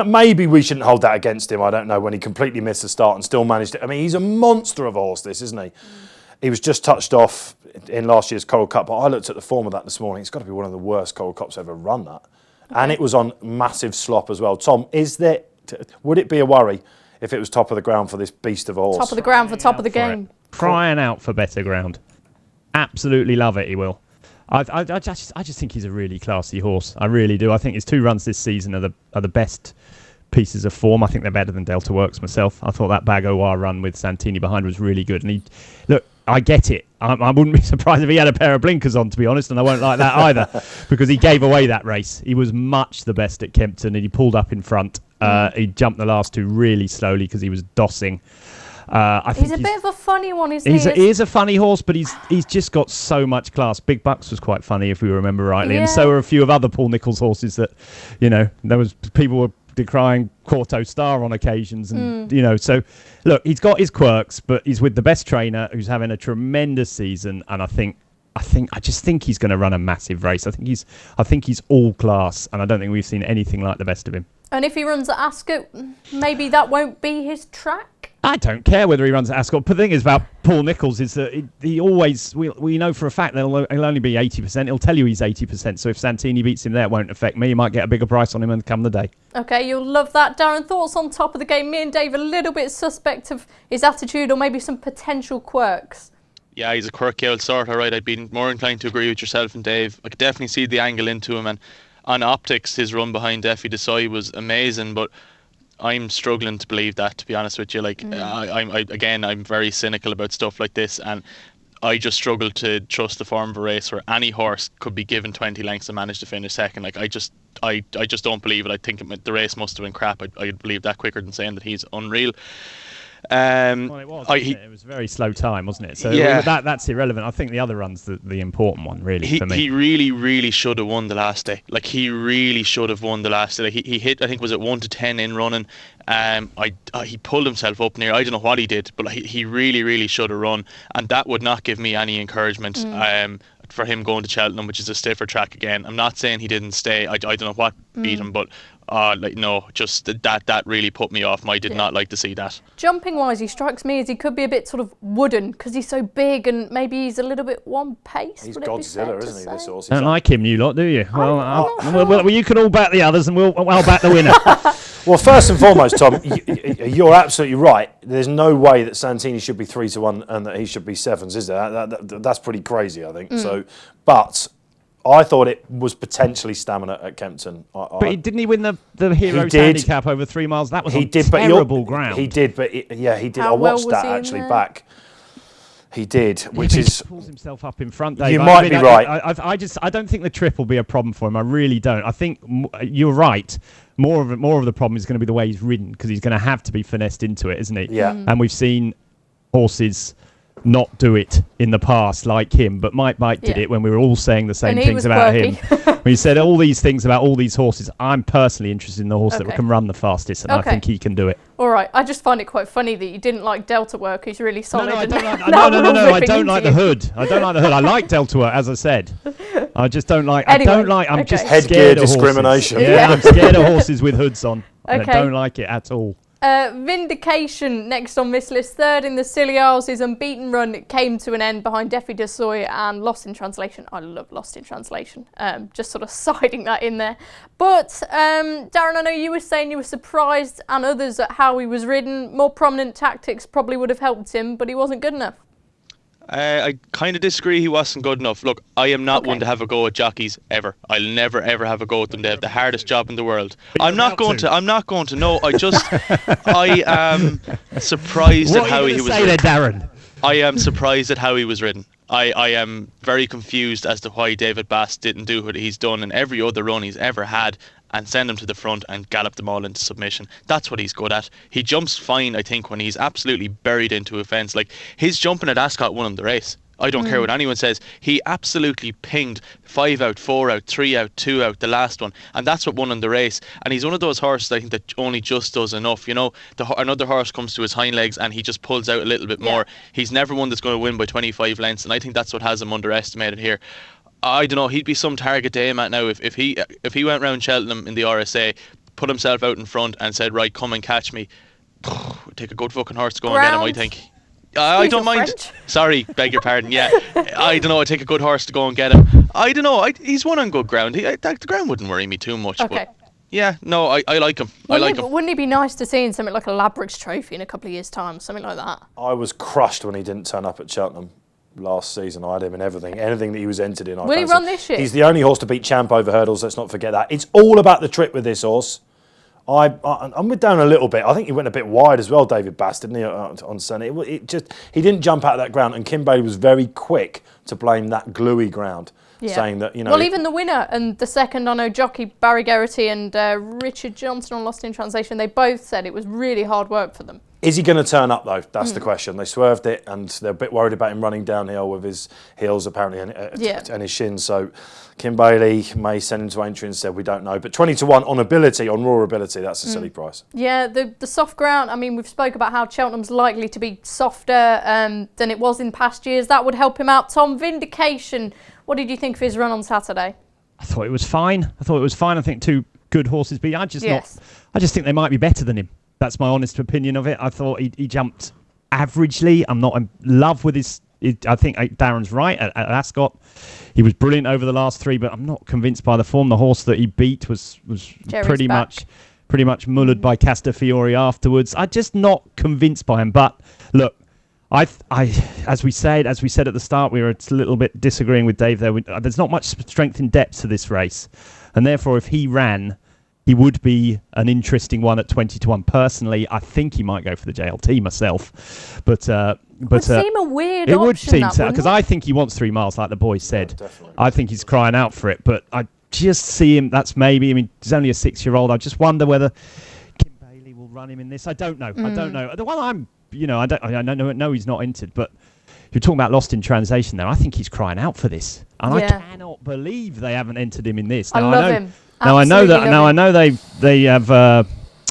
Speaker 4: maybe we shouldn't hold that against him. I don't know, when he completely missed the start and still managed it. I mean, he's a monster of a horse, this, isn't he? He was just touched off in last year's Coral Cup, but I looked at the form of that this morning. It's got to be one of the worst Coral Cups ever run, that. Okay. And it was on massive slop as well. Tom, would it be a worry if it was top of the ground for this beast of a horse?
Speaker 2: Top of the ground for Top of the Game.
Speaker 5: Crying out for better ground. Absolutely love it, he will. I just think he's a really classy horse. I really do. I think his 2 runs this season are the best pieces of form. I think they're better than Delta Works myself. I thought that Bagoa run with Santini behind was really good. And I get it. I wouldn't be surprised if he had a pair of blinkers on, to be honest, and I won't like that either, because he gave away that race. He was much the best at Kempton, and he pulled up in front. He jumped the last 2 really slowly because he was dossing.
Speaker 2: He's a bit of a funny one, isn't he?
Speaker 5: He is a funny horse, but he's just got so much class. Big Bucks was quite funny, if we remember rightly, and so were a few of other Paul Nicholls horses that, there was people were decrying Corto Star on occasions, and so look, he's got his quirks, but he's with the best trainer who's having a tremendous season, and I just think he's going to run a massive race. I think he's all class, and I don't think we've seen anything like the best of him.
Speaker 2: And if he runs at Ascot, maybe that won't be his track?
Speaker 5: I don't care whether he runs at Ascot. The thing is about Paul Nicholls is that he always, we know for a fact that he'll only be 80%. He'll tell you he's 80%. So if Santini beats him there, it won't affect me. He might get a bigger price on him and come the day.
Speaker 2: Okay, you'll love that. Darren, thoughts on top of the game? Me and Dave a little bit suspect of his attitude or maybe some potential quirks.
Speaker 3: Yeah, he's a quirky old sort, all right. I'd be more inclined to agree with yourself and Dave. I could definitely see the angle into him, and on optics, his run behind Effie Desai was amazing, but I'm struggling to believe that, to be honest with you. I'm very cynical about stuff like this, and I just struggle to trust the form of a race where any horse could be given 20 lengths and manage to finish second. I just don't believe it. I think the race must have been crap. I'd believe that quicker than saying that he's unreal.
Speaker 5: Well, it was. It was a very slow time, wasn't it? So that's irrelevant. I think the other run's the important one, really, for me.
Speaker 3: He really, really should have won the last day. He really should have won the last day. He hit, I think, was it 1 to 10 in running. He pulled himself up near. I don't know what he did, but he really, really should have run, and that would not give me any encouragement. For him going to Cheltenham, which is a stiffer track again. I'm not saying he didn't stay. I don't know what beat him, but just that really put me off. I did not like to see that.
Speaker 2: Jumping wise, he strikes me as he could be a bit sort of wooden because he's so big and maybe he's a little bit one pace.
Speaker 4: He's Godzilla, isn't he? This horse.
Speaker 5: Don't like him, you lot, do you? Well, you can all back the others, and I'll back the winner.
Speaker 4: Well, first and foremost, Tom, you're absolutely right. There's no way that Santini should be 3 to 1 and that he should be 7s, is there? That's pretty crazy, I think. So, but I thought it was potentially stamina at Kempton.
Speaker 5: But didn't he win the Heroes Handicap over 3 miles? That was terrible ground.
Speaker 4: He did, but he did. I watched that actually back. He did, which is...
Speaker 5: He pulls himself up in front, Dave.
Speaker 4: You might be right.
Speaker 5: I don't think the trip will be a problem for him. I really don't. I think you're right. More of the problem is going to be the way he's ridden, because he's going to have to be finessed into it, isn't he?
Speaker 4: Yeah.
Speaker 5: And we've seen horses not do it in the past like him, but Mike did it when we were all saying the same things about him. When he said all these things about all these horses, I'm personally interested in the horse that can run the fastest, and I think he can do it.
Speaker 2: All right, I just find it quite funny that you didn't like Delta Work, who's really solid.
Speaker 5: No, I don't like the hood. I like Delta Work, as I said. I just don't like. I'm just
Speaker 4: headgear discrimination.
Speaker 5: Yeah, I'm scared of horses with hoods on. I don't like it at all.
Speaker 2: Vindication next on this list, third in the Scilly Isles. His unbeaten run came to an end behind Effie Desai and Lost in Translation. I love Lost in Translation, just sort of siding that in there. But Darren, I know you were saying you were surprised, and others, at how he was ridden. More prominent tactics probably would have helped him, but he wasn't good enough.
Speaker 3: I kind of disagree. He wasn't good enough. Look, I am not one to have a go at jockeys ever. I'll never ever have a go at them. They have the hardest job in the world. I'm not going to. No, I am surprised at how he was ridden.
Speaker 5: Darren?
Speaker 3: I am surprised at how he was ridden. I am very confused as to why David Bass didn't do what he's done in every other run he's ever had, and send him to the front and gallop them all into submission. That's what he's good at. He jumps fine, I think, when he's absolutely buried into a fence. Like, his jumping at Ascot won him the race. I don't care what anyone says. He absolutely pinged 5 out, 4 out, 3 out, 2 out, the last one. And that's what won him the race. And he's one of those horses, I think, that only just does enough. You know, another horse comes to his hind legs and he just pulls out a little bit more. He's never one that's going to win by 25 lengths. And I think that's what has him underestimated here. I don't know, he'd be some target to aim at now if he went round Cheltenham in the RSA, put himself out in front and said, right, come and catch me. It'd take a good fucking horse to go and get him, I think. I don't mind.
Speaker 2: French.
Speaker 3: Sorry, beg your pardon. Yeah, I don't know. I'd take a good horse to go and get him. I don't know. He's won on good ground. The ground wouldn't worry me too much.
Speaker 2: Okay.
Speaker 3: But yeah, no, I like him.
Speaker 2: Wouldn't it be nice to see in something like a Labrix Trophy in a couple of years' time, something like that?
Speaker 4: I was crushed when he didn't turn up at Cheltenham. last season. I had him in anything that he was entered in.
Speaker 2: Will he run this year?
Speaker 4: He's the only horse to beat Champ over hurdles. Let's not forget that. It's all about the trip with this horse. I'm with Darren a little bit. I think he went a bit wide as well, David Bass, didn't he, on Sunday? He didn't jump out of that ground, and Kim Bailey was very quick to blame that gluey ground, saying that,
Speaker 2: Well, even the winner and the second, I know, jockey Barry Geraghty and Richard Johnson on Lost in Translation, they both said it was really hard work for them.
Speaker 4: Is he going to turn up, though? That's the question. They swerved it, and they're a bit worried about him running downhill with his heels, apparently, and his shins. So Kim Bailey may send him to Aintree instead. We don't know. But 20-1 on ability, on raw ability, that's a silly price.
Speaker 2: Yeah, the soft ground, I mean, we've spoke about how Cheltenham's likely to be softer than it was in past years. That would help him out. Tom, Vindication, what did you think of his run on Saturday?
Speaker 5: I thought it was fine. I think two good horses beat. I just think they might be better than him. That's my honest opinion of it. I thought he jumped averagely. I'm not in love with his. I think Darren's right at Ascot. He was brilliant over the last three, but I'm not convinced by the form. The horse that he beat was pretty much mullered by Castafiore afterwards. I'm just not convinced by him. But look, I as we said at the start, we were a little bit disagreeing with Dave there. There's not much strength in depth to this race, and therefore if he ran, he would be an interesting one at 20-1. Personally, I think he might go for the JLT myself, but it
Speaker 2: would seem a weird
Speaker 5: option.
Speaker 2: It would seem
Speaker 5: so, because I think he wants 3 miles, like the boys said.
Speaker 4: Yeah,
Speaker 5: I think he's crying out for it, but I just see him. That's maybe. I mean, he's only a 6-year-old. I just wonder whether Kim Bailey will run him in this. I don't know. The one I know he's not entered, but you're talking about Lost in Translation there. I think he's crying out for this, and I cannot believe they haven't entered him in this.
Speaker 2: Now, I love him.
Speaker 5: Now I know they have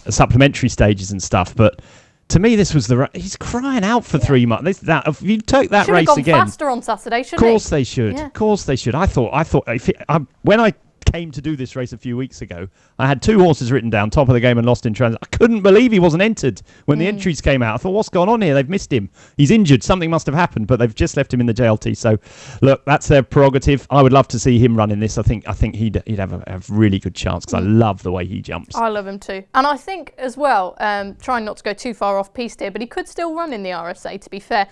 Speaker 5: supplementary stages and stuff, but to me this was he's crying out for 3 months. If you take that race again,
Speaker 2: gone faster on Saturday, shouldn't
Speaker 5: he? Of course they should. Yeah. Of course they should. I thought when I came to do this race a few weeks ago, I had 2 horses written down, Top of the Game and Lost in Transit. I couldn't believe he wasn't entered when the entries came out. I thought, what's going on here? They've missed him. He's injured. Something must have happened, but they've just left him in the JLT. So, look, that's their prerogative. I would love to see him running this. I think he'd have a really good chance because I love the way he jumps.
Speaker 2: I love him too. And I think as well, trying not to go too far off piste here, but he could still run in the RSA, to be fair.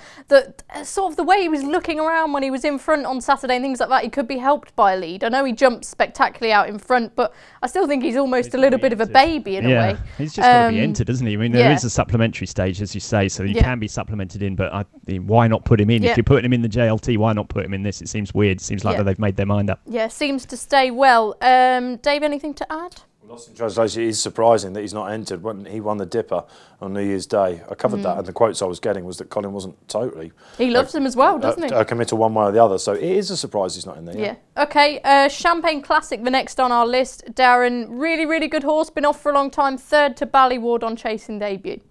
Speaker 2: Sort of the way he was looking around when he was in front on Saturday and things like that, he could be helped by a lead. I know he jumped spectacularly out in front, but I still think he's almost a little bit of a baby in a way.
Speaker 5: He's just got to be entered, doesn't he? I mean, there is a supplementary stage, as you say, so you can be supplemented in, but why not put him in? If you're putting him in the JLT, why not put him in this? It seems weird. It seems like they've made their mind up. Yeah,
Speaker 2: seems to stay well. Dave, anything to add?
Speaker 4: Lost in Translation, it is surprising that he's not entered. When he won the Dipper on New Year's Day, I covered that, and the quotes I was getting was that Colin wasn't totally.
Speaker 2: He loves him as well, doesn't he?
Speaker 4: A committal one way or the other, so it is a surprise he's not in there.
Speaker 2: Yeah. Okay, Champagne Classic, the next on our list. Darren, really, really good horse, been off for a long time, 3rd to Ballyward on chasing debut.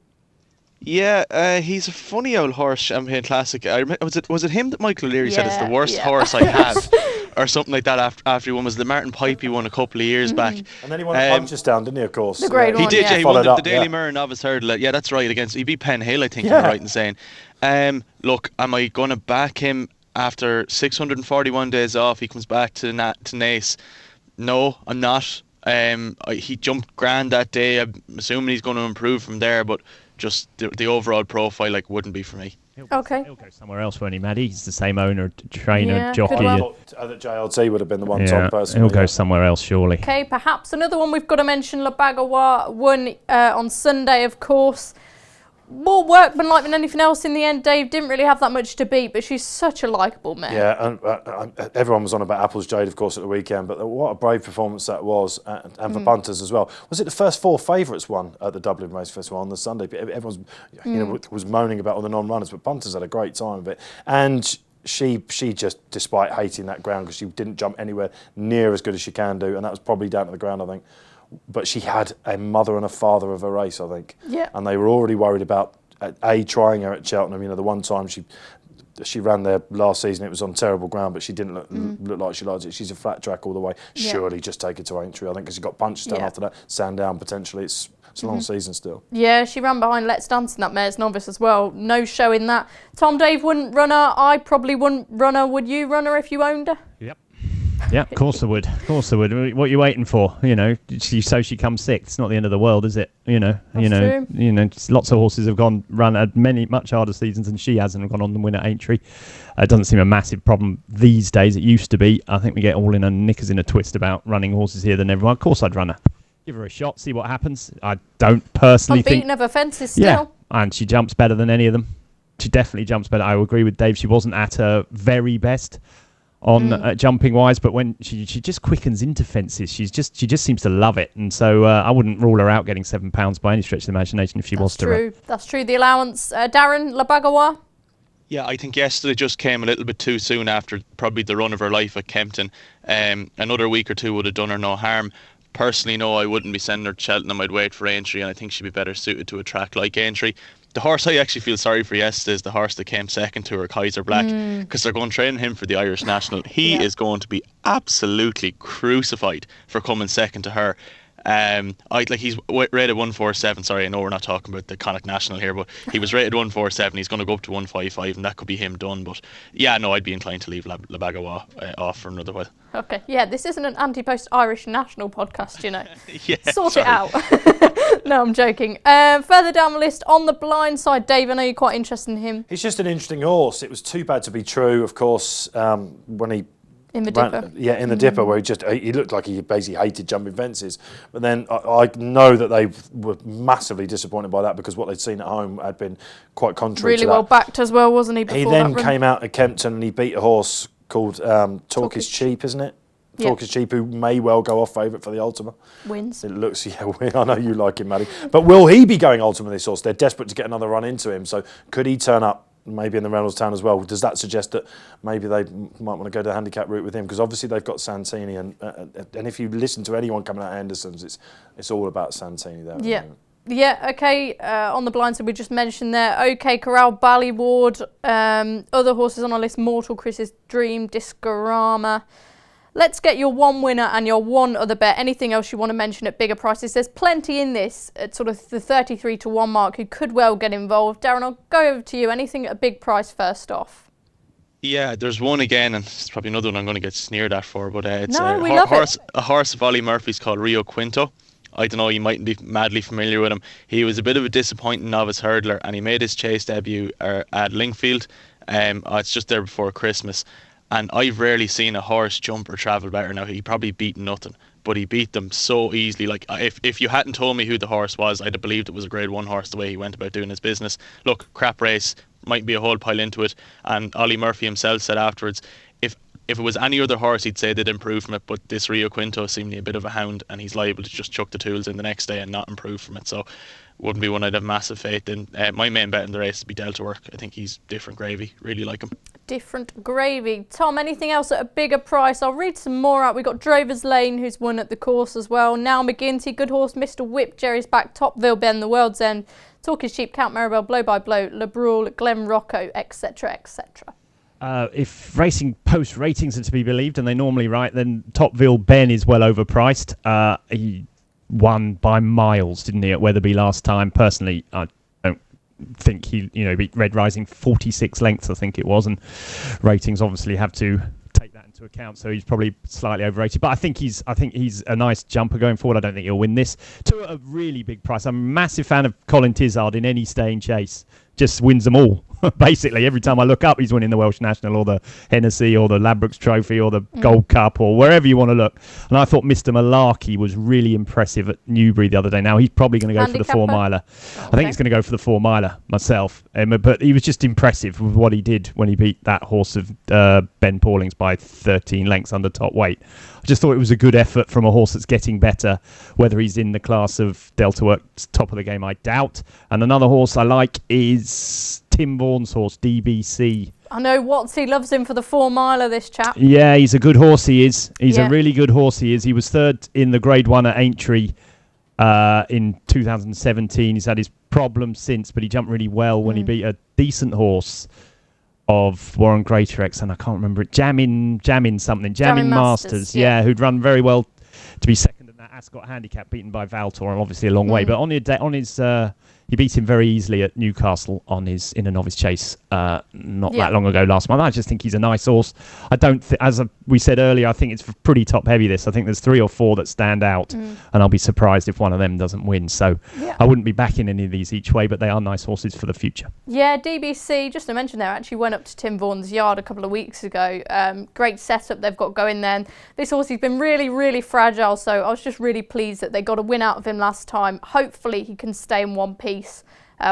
Speaker 3: Yeah, he's a funny old horse, Champagne Classic. Was it him that Michael O'Leary said is the worst horse I have? Or something like that after he won. Was the Martin Pipe he won a couple of years back.
Speaker 4: And then he won a Punchestown, didn't he, of course?
Speaker 2: The great one,
Speaker 3: he did, he won the Daily Mirror Novice Hurdle. Yeah, that's right, he beat Penn Hill, I think, I'm right in saying. Look, am I going to back him after 641 days off? He comes back to Naas. No, I'm not. He jumped grand that day. I'm assuming he's going to improve from there, but just the overall profile wouldn't be for me.
Speaker 5: He'll go somewhere else, won't he, Maddie? He's the same owner, trainer, jockey.
Speaker 4: I thought that JLT would have been the one top person.
Speaker 5: He'll go somewhere else, surely.
Speaker 2: Okay, perhaps another one we've got to mention, La Bagawa won on Sunday, of course. More workmanlike than anything else in the end. Dave didn't really have that much to beat, but she's such a likeable mare.
Speaker 4: Yeah, and everyone was on about Apple's Jade, of course, at the weekend, but what a brave performance that was, and for punters as well. Was it the first 4 favourites won at the Dublin Race Festival on the Sunday? Everyone's was moaning about all the non-runners, but punters had a great time of it. And she just, despite hating that ground, because she didn't jump anywhere near as good as she can do, and that was probably down to the ground, I think. But she had a mother and a father of a race, I think.
Speaker 2: Yeah.
Speaker 4: And they were already worried about trying her at Cheltenham. The one time she ran there last season, it was on terrible ground, but she didn't look like she liked it. She's a flat track all the way.
Speaker 2: Yeah.
Speaker 4: Surely just take her to Aintree, I think, because she got punched down after that. Sandown, potentially. It's a long season still.
Speaker 2: Yeah, she ran behind Let's Dance in that mare's Novice as well. No show in that. Tom, Dave wouldn't run her. I probably wouldn't run her. Would you run her if you owned her?
Speaker 5: Yep. Yeah, of course I would. Of course I would. What are you waiting for? So she comes sixth. It's not the end of the world, is it?
Speaker 2: That's true.
Speaker 5: Lots of horses have had much harder seasons than she has and have gone on to win at Aintree. It doesn't seem a massive problem these days. It used to be. I think we get all in a knickers in a twist about running horses here than everyone. Of course I'd run her. Give her a shot, see what happens. I don't personally think...
Speaker 2: Unbeaten of her fences still.
Speaker 5: Yeah, and she jumps better than any of them. She definitely jumps better. I agree with Dave. She wasn't at her very best on jumping wise, but when she just quickens into fences, she just seems to love it. And so I wouldn't rule her out getting £7 by any stretch of the imagination if she was to run.
Speaker 2: That's true. The allowance. Darren, La Bagawa?
Speaker 3: Yeah, I think yesterday just came a little bit too soon after probably the run of her life at Kempton. Another week or two would have done her no harm. Personally, no, I wouldn't be sending her to Cheltenham. I'd wait for Aintree, and I think she'd be better suited to a track like Aintree. The horse I actually feel sorry for yesterday is the horse that came second to her, Kaiser Black, because they're going to train him for the Irish National. He is going to be absolutely crucified for coming second to her. He's rated 147. Sorry, I know we're not talking about the Connacht National here, but he was rated 147. He's going to go up to 155, and that could be him done. But yeah, no, I'd be inclined to leave La Bagawa off for another while.
Speaker 2: Okay, yeah, this isn't an anti-post Irish National podcast,
Speaker 3: Yeah,
Speaker 2: Sort it out. No, I'm joking. Further down the list, on the blind side, Dave, I know you're quite interested in him.
Speaker 4: He's just an interesting horse. It was too bad to be true, of course, when he...
Speaker 2: In the Dipper.
Speaker 4: In the Dipper, where he looked like he basically hated jumping fences. But then I know that they were massively disappointed by that because what they'd seen at home had been quite contrary to that.
Speaker 2: Really well backed as well, wasn't he, before
Speaker 4: He then came out at Kempton and he beat a horse called Talk is Cheap, isn't it?
Speaker 2: Yeah.
Speaker 4: Talk is Cheap, who may well go off favourite for the Ultima.
Speaker 2: Wins.
Speaker 4: It looks, I know you like him, Maddie. But will he be going Ultima this horse? They're desperate to get another run into him. So could he turn up maybe in the Reynoldstown as well? Does that suggest that maybe they might want to go the handicap route with him? Because obviously they've got Santini, and if you listen to anyone coming out of Henderson's, it's all about Santini there.
Speaker 2: Yeah. Yeah, okay. On the blind side, we just mentioned there. OK, Corral, Ballyward. Other horses on our list, Mortal, Chris's Dream, Discorama. Let's get your one winner and your one other bet. Anything else you want to mention at bigger prices? There's plenty in this at sort of the 33 to 1 mark who could well get involved. Darren, I'll go over to you. Anything at a big price first off?
Speaker 3: Yeah, there's one again, and it's probably another one I'm going to get sneered at for, but it's a horse of Ollie Murphy's called Rio Quinto. I don't know, you mightn't be madly familiar with him. He was a bit of a disappointing novice hurdler, and he made his chase debut at Lingfield. It's just there before Christmas. And I've rarely seen a horse jump or travel better. Now, he probably beat nothing, but he beat them so easily. Like, if you hadn't told me who the horse was, I'd have believed it was a Grade 1 horse the way he went about doing his business. Look, crap race, might be a whole pile into it. And Ollie Murphy himself said afterwards, if it was any other horse, he'd say they'd improve from it. But this Rio Quinto seemed a bit of a hound, and he's liable to just chuck the tools in the next day and not improve from it. So, wouldn't be one I'd have massive faith in. My main bet in the race would be Delta Work. I think he's different gravy. Really like him.
Speaker 2: Different gravy. Tom, anything else at a bigger price? I'll read some more out. We've got Drover's Lane, who's won at the course as well. Now McGinty, Good Horse, Mr. Whip, Jerry's Back, Topville Ben, The World's End, Talk is Cheap, Count Maribel, Blow by Blow, Le Brule, Glen Rocco, etc., etc.
Speaker 5: If racing post ratings are to be believed, and they normally write, then Topville Ben is well overpriced. He won by miles, didn't he, at Wetherby last time? Personally, I don't think he beat Red Rising 46 lengths, I think it was, and ratings obviously have to take that into account, so he's probably slightly overrated. But I think he's a nice jumper going forward. I don't think he'll win this to a really big price. I'm a massive fan of Colin Tizard in any staying chase. Just wins them all. Basically, every time I look up, he's winning the Welsh National or the Hennessy or the Ladbrokes Trophy or the Gold Cup or wherever you want to look. And I thought Mr. Malarkey was really impressive at Newbury the other day. Now, he's probably going to go for the 4-miler. I think he's going to go for the 4-miler myself. But he was just impressive with what he did when he beat that horse of Ben Paulings by 13 lengths under top weight. I just thought it was a good effort from a horse that's getting better. Whether he's in the class of Delta Works top of the game, I doubt. And another horse I like is Tim Vaughan's horse, DBC.
Speaker 2: I know Watsy loves him for the 4-miler, this chap.
Speaker 5: Yeah, he's a good horse, he is. He's a really good horse, he is. He was third in the Grade 1 at Aintree in 2017. He's had his problems since, but he jumped really well when he beat a decent horse of Warren Greatorex, and I can't remember it. Jammin Masters, who'd run very well to be second in that Ascot handicap, beaten by Valtor, and obviously a long way. But on his he beat him very easily at Newcastle in a Novice Chase not that long ago last month. I just think he's a nice horse. I don't, we said earlier, I think it's pretty top heavy. I think there's 3 or 4 that stand out, and I'll be surprised if one of them doesn't win. So I wouldn't be backing any of these each way, but they are nice horses for the future.
Speaker 2: Yeah, DBC, just to mention, there actually went up to Tim Vaughan's yard a couple of weeks ago. Great setup they've got going there. And this horse, he's been really, really fragile, so I was just really pleased that they got a win out of him last time. Hopefully he can stay in one piece.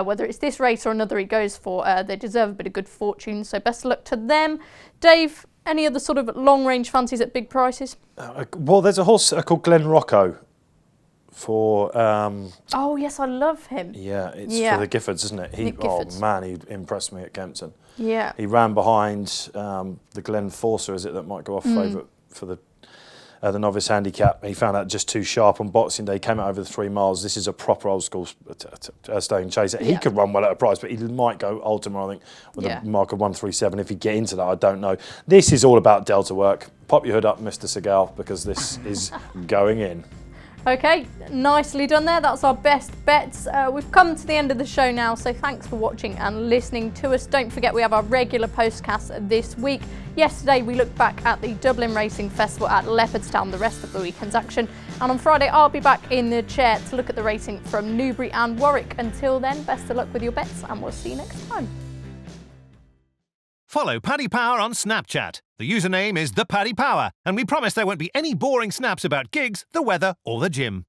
Speaker 2: Whether it's this race or another he goes for, they deserve a bit of good fortune, so best of luck to them. Dave, any other sort of long-range fancies at big prices?
Speaker 4: Well, there's a horse called Glen Rocco for...
Speaker 2: oh, yes, I love him.
Speaker 4: Yeah, it's for the Giffords, isn't it? Oh, man, he impressed me at Kempton.
Speaker 2: Yeah.
Speaker 4: He ran behind the Glen Forcer, is it, that might go off favourite for the Novice handicap. He found out just too sharp on Boxing Day, came out over the 3 miles. This is a proper old school staying chaser. He could run well at a price, but he might go Ultima, I think, with a mark of 137. If he get into that, I don't know. This is all about Delta work. Pop your hood up, Mr. Segal, because this is going in.
Speaker 2: Okay, nicely done there. That's our best bets. We've come to the end of the show now, so thanks for watching and listening to us. Don't forget we have our regular postcast this week. Yesterday we looked back at the Dublin Racing Festival at Leopardstown, the rest of the weekend's action. And on Friday I'll be back in the chair to look at the racing from Newbury and Warwick. Until then, best of luck with your bets and we'll see you next time.
Speaker 1: Follow Paddy Power on Snapchat. The username is ThePaddyPower, and we promise there won't be any boring snaps about gigs, the weather, or the gym.